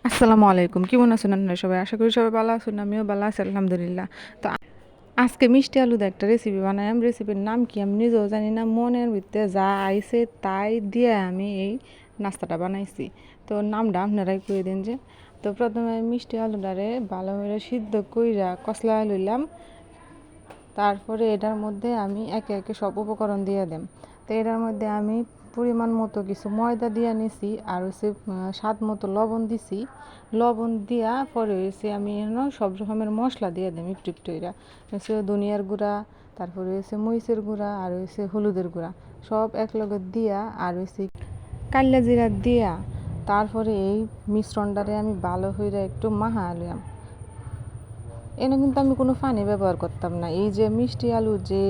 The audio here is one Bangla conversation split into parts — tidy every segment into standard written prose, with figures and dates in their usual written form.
আসসালামু আলাইকুম, কেমন আছেন আপনারা সবাই? আশা করি সবাই ভালো আছেন, আমিও ভালো আছি আলহামদুলিল্লাহ। তো আজকে মিষ্টি আলু দিয়ে একটা রেসিপি বানাইলাম। রেসিপির নাম কি আমি নিজেও জানি না, মনের ভিতরে যা আইছে তাই দিয়ে আমি এই নাস্তাটা বানাইছি। তো নামটা আপনারাই করে দিন যে। তো প্রথমে মিষ্টি আলুটারে ভালো করে সিদ্ধ কইরা কষলা লইলাম। তারপরে এটার মধ্যে আমি একে একে সব উপকরণ দিয়ে দিম। তো এটার মধ্যে আমি পরিমাণ মতো কিছু ময়দা দিয়ে নিছি, আর হচ্ছে স্বাদ মতো লবণ দিছি। লবণ দিয়া পরে হয়েছে আমি সব রকমের মশলা দিয়ে দিম একটু একটু। এরা হচ্ছে ধনিয়ার গুঁড়া, তারপরে হয়েছে মরিচের গুঁড়া, আর হয়েছে হলুদের গুঁড়া, সব একলগে দিয়া, আর হয়েছে কাল্লা জিরা দিয়া। তারপরে এই মিশ্রণটারে আমি ভালো হইরা একটু মাখা আলুয়াম। এনে কিন্তু আমি কোনো পানি ব্যবহার করতাম না। এই যে মিষ্টি আলু যে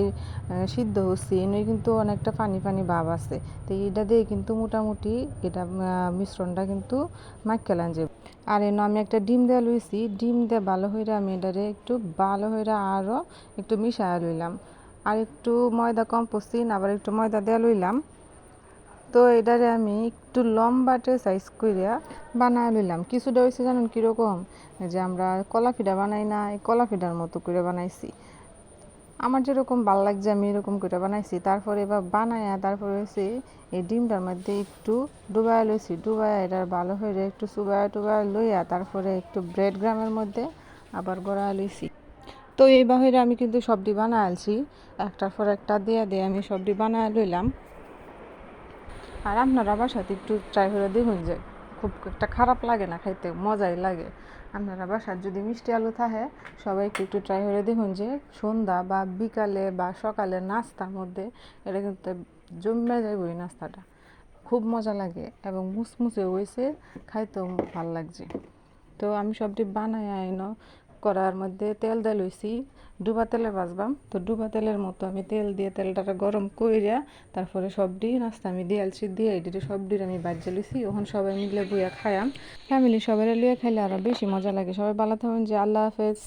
সিদ্ধ হচ্ছে এনে কিন্তু অনেকটা পানি পানি ভাব আছে। তো এটা দিয়ে কিন্তু মোটামুটি এটা মিশ্রণটা কিন্তু মাইখালাম যে। আর এনে আমি একটা ডিম দেওয়া লইছি, ডিম দিয়ে ভালো হইরা আমি এটারে একটু ভালো হইরা আরও একটু মিশায়া লইলাম। আর একটু ময়দা কম পড়ছিন, আবার একটু ময়দা দেওয়া লইলাম। তো এটারে আমি একটু লম্বাটে সাইজ কইরা বানায় লইলাম। কিছুটা হয়েছে জানেন কীরকম, যে আমরা কলা পিঠা বানাই না, এই কলা পিঠার মতো করে বানাইছি। আমার যেরকম ভাল লাগছে আমি এরকম করে বানাইছি। তারপরে এবার বানায়া তারপরে হয়েছে এই ডিমটার মধ্যে একটু ডুবায় লইছি, ডুবায় এটা ভালো হয়ে একটু চুবায় টুবায় লইয়া তারপরে একটু ব্রেড গ্রামের মধ্যে আবার গড়ায় লইছি। তো এই বাহিরে আমি কিন্তু সবটি বানায় আলছি, একটার পর একটা দিয়ে দিয়ে আমি সবটি বানায় লইলাম। আর আপনারা বাসাতে একটু ট্রাই করে দেখুন, যে খুব একটা খারাপ লাগে না, খাইতে মজাই লাগে। আপনারা বাসার যদি মিষ্টি আলু থাকে সবাই একটু একটু ট্রাই করে দেখুন, যে সন্ধ্যা বা বিকালে বা সকালে নাস্তার মধ্যে এটা কিন্তু জমে যাবে। ওই নাস্তাটা খুব মজা লাগে এবং মুসমুসে হয়েছে, খাইতেও ভাল লাগছে। তো আমি সবটি বানাই আইন করার মধ্যে তেল দিয়ে লইছি, ডুবা তেলে ভাজবাম। তো ডুবা তেলের মতো আমি তেল দিয়ে তেলটা গরম কইরা তারপরে সবটি নাস্তা আমি দিয়ে আলছি, দিয়ে এটিতে সবটির আমি বাজ্যে লইছি। ওখান সবাই মিলে বইয়া খায়াম। ফ্যামিলি সবাই লিয়ে খাইলে আরও বেশি মজা লাগে। সবাই ভালো থাকুন, যে আল্লাহ হাফেজ।